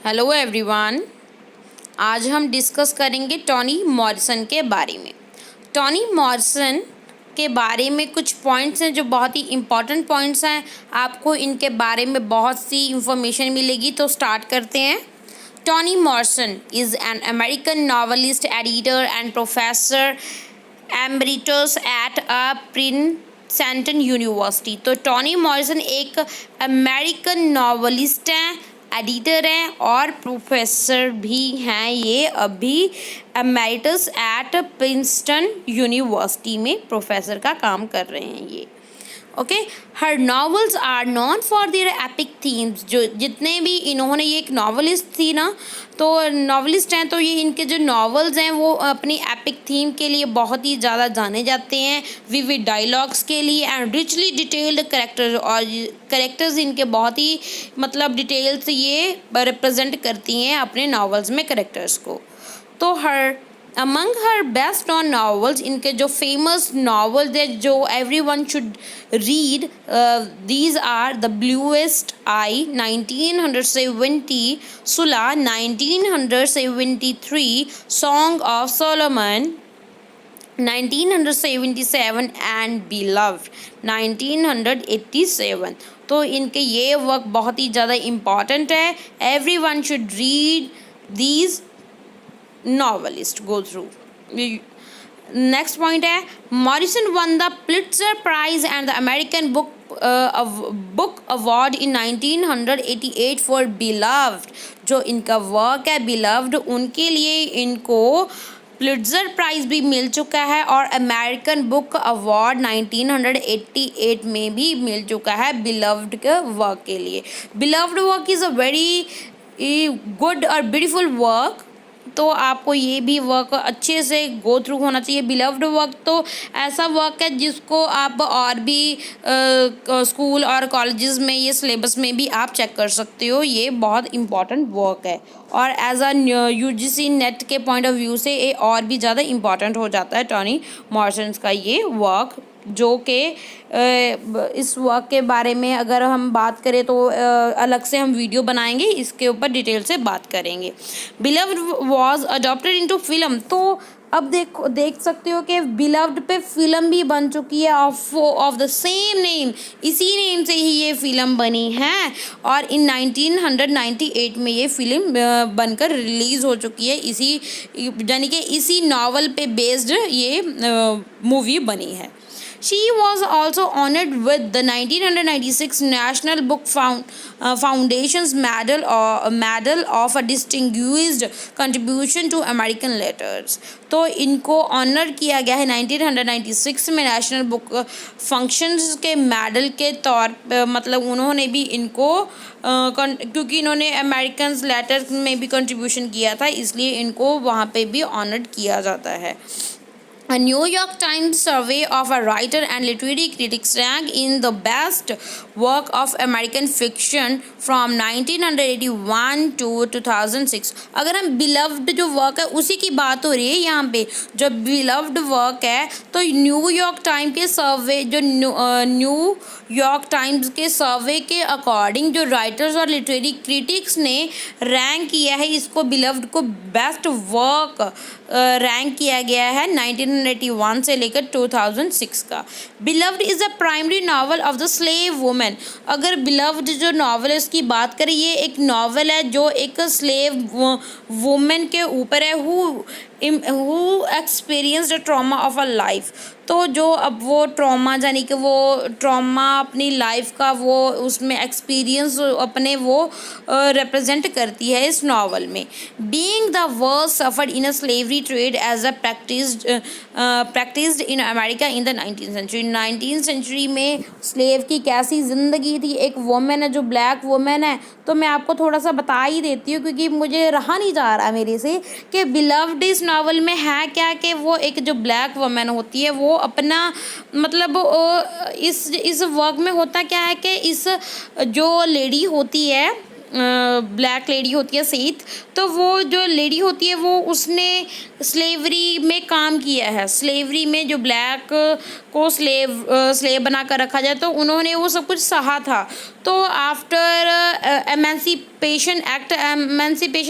Hello everyone. आज हम discuss करेंगे टॉनी मॉरिसन के बारे में। टॉनी मॉरिसन के बारे में कुछ पॉइंट्स हैं जो बहुत ही इम्पॉर्टेंट पॉइंट्स हैं। आपको इनके बारे में बहुत सी इंफॉर्मेशन मिलेगी, तो स्टार्ट करते हैं। Toni Morrison is an American novelist, editor and professor emeritus at a Princeton University. तो टॉनी मॉरिसन एक अमेरिकन नॉवलिस्ट हैं, एडिटर हैं और प्रोफेसर भी हैं। ये अभी एमेरिटस एट प्रिंसटन यूनिवर्सिटी में प्रोफेसर का काम कर रहे हैं ये। Okay, her novels are known for their epic themes. जो जितने भी इन्होंने, ये एक नॉवलिस्ट थी ना, तो नॉवलिस्ट हैं, तो ये इनके जो नॉवेल्स हैं वो अपनी एपिक थीम के लिए बहुत ही ज़्यादा जाने जाते हैं, विविड डायलॉग्स के लिए एंड रिचली डिटेल्ड करेक्टर्स। और करेक्टर्स इनके बहुत ही डिटेल से ये रिप्रेजेंट करती हैं अपने नॉवेल्स में करेक्टर्स को। तो among her best known novels, इनके जो फेमस नॉवेल्स है जो everyone should read, these are The Bluest Eye 1970, Sula 1973, Song of Solomon 1977 and Beloved 1987। तो इनके ये वर्क बहुत ही ज़्यादा इम्पॉर्टेंट है। Everyone should read these novelist go through. Next point है, Morrison won the Pulitzer Prize and the American Book Award in 1988 for Beloved। जो इनका work है Beloved, उनके लिए इनको पुलिट्जर प्राइज भी मिल चुका है और अमेरिकन बुक अवार्ड 1988 में भी मिल चुका है बिलव्ड के वर्क के लिए। Beloved work is a very good और ब्यूटीफुल वर्क। तो आपको ये भी वर्क अच्छे से गो थ्रू होना चाहिए। बिलव्ड वर्क तो ऐसा वर्क है जिसको आप और भी स्कूल और कॉलेजेस में, ये सिलेबस में भी आप चेक कर सकते हो। ये बहुत इम्पॉर्टेंट वर्क है और एज अ यूजीसी नेट के पॉइंट ऑफ व्यू से ये और भी ज़्यादा इम्पॉर्टेंट हो जाता है टॉनी मॉरिसन का ये वर्क। जो कि इस वर्क के बारे में अगर हम बात करें तो अलग से हम वीडियो बनाएंगे, इसके ऊपर डिटेल से बात करेंगे। Beloved was adopted into film. तो अब देख सकते हो कि बिलव्ड पे फिल्म भी बन चुकी है ऑफ द सेम नेम, इसी नेम से ही ये फिल्म बनी है और इन 1998 में ये फिल्म बनकर रिलीज़ हो चुकी है। इसी यानी कि इसी नॉवल पे बेस्ड ये मूवी बनी है। She was also honored with the 1996 National Book Foundation's Medal of a Distinguished Contribution to American Letters। तो इनको ऑनर किया गया है 1996 में नेशनल बुक फंक्शंस के मेडल के तौर पर। उन्होंने भी इनको क्योंकि इन्होंने अमेरिकन लेटर्स में भी कंट्रीब्यूशन किया था, इसलिए इनको वहाँ पे भी ऑनर्ड किया जाता है। A New York Times survey of a writer and literary critics ranked in the best work of American fiction from 1981 to 2006। अगर हम बिलव्ड जो वर्क है उसी की बात हो रही है यहाँ पे। जो बिलव्ड वर्क है तो न्यूयॉर्क टाइम के सर्वे, जो न्यूयॉर्क टाइम्स के सर्वे के अकॉर्डिंग जो राइटर्स और लिटरेरी क्रिटिक्स ने रैंक किया है इसको, बिलव्ड को बेस्ट वर्क रैंक किया गया है 1981 से लेकर 2006 का। Beloved is a primary novel of the slave women. अगर बिलव्ड जो नॉवल है उसकी बात करें, ये एक नॉवल है जो एक स्लेव वुमेन के ऊपर है who experienced the trauma of a life. तो जो अब वो ट्रॉमा यानी कि वो ट्रॉमा अपनी लाइफ का वो उसमें एक्सपीरियंस अपने वो रिप्रेजेंट करती है इस नॉवल में। Being the worst suffered in a slavery trade as a practised in America in the 19th century. 19th century में स्लेव की कैसी ज़िंदगी थी। एक वुमेन है जो ब्लैक वुमेन है, तो मैं आपको थोड़ा सा बता ही देती हूँ क्योंकि मुझे रहा नहीं जा रहा मेरे से कि बिलव्ड इस नॉवल में है क्या, कि वो एक जो ब्लैक वुमेन होती है वो अपना इस वर्क में होता क्या है कि इस जो लेडी होती है ब्लैक लेडी होती है सेथ, तो वो जो लेडी होती है वो उसने स्लेवरी में काम किया है। स्लेवरी में जो ब्लैक को स्लेव बना कर रखा जाए, तो उन्होंने वो सब कुछ सहा था। तो आफ्टर एमेंसिपेशन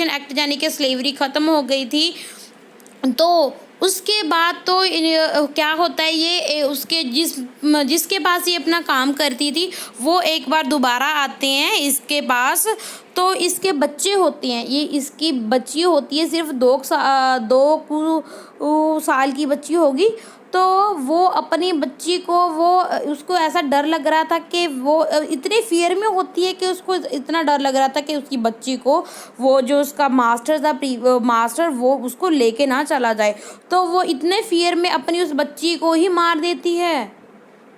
एक्ट यानी कि स्लेवरी ख़त्म हो गई थी, तो उसके बाद तो क्या होता है, ये उसके जिसके पास ये अपना काम करती थी वो एक बार दोबारा आते हैं इसके पास। तो इसके बच्चे होते हैं, ये इसकी बच्ची होती है, सिर्फ 2 साल की बच्ची होगी। तो वो अपनी बच्ची को उसको ऐसा डर लग रहा था कि वो इतने फियर में होती है कि उसको इतना डर लग रहा था कि उसकी बच्ची को वो जो उसका मास्टर वो उसको लेके ना चला जाए। तो वो इतने फियर में अपनी उस बच्ची को ही मार देती है,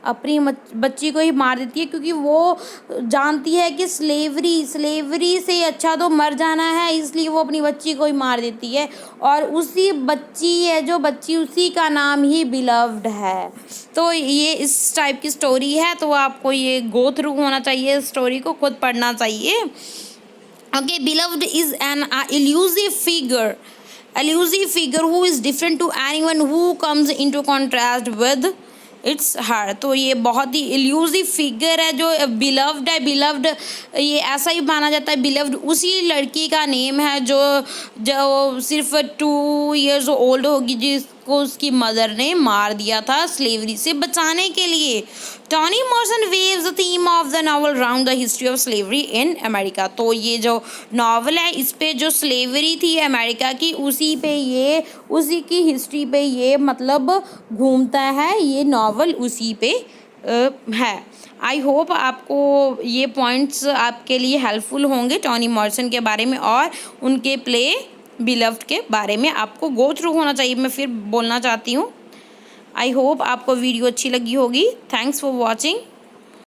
अपनी बच्ची को ही मार देती है, क्योंकि वो जानती है कि स्लेवरी से अच्छा तो मर जाना है, इसलिए वो अपनी बच्ची को ही मार देती है। और उसी बच्ची है जो बच्ची, उसी का नाम ही बिलव्ड है। तो ये इस टाइप की स्टोरी है, तो आपको ये गो थ्रू होना चाहिए, स्टोरी को खुद पढ़ना चाहिए। Okay, beloved is an elusive figure who is different to anyone who comes into contrast with it's her. तो ये बहुत ही इल्यूसिव फिगर है जो बिलव्ड है। बिलव्ड ये ऐसा ही माना जाता है, बिलव्ड उसी लड़की का नेम है जो सिर्फ 2 years ओल्ड होगी, जिसको उसकी मदर ने मार दिया था स्लेवरी से बचाने के लिए। Toni Morrison weaves the theme of the novel round the history of slavery in America. तो ये जो नॉवल है इस पे जो स्लेवरी थी अमेरिका की, उसी की हिस्ट्री पे ये मतलब घूमता है, ये नॉवल उसी पे है। आई होप आपको ये पॉइंट्स आपके लिए हेल्पफुल होंगे टॉनी मॉर्सन के बारे में और उनके प्ले बिलव्ड के बारे में। आपको गो थ्रू होना चाहिए, मैं फिर बोलना चाहती हूँ। आई होप आपको वीडियो अच्छी लगी होगी। Thanks for watching.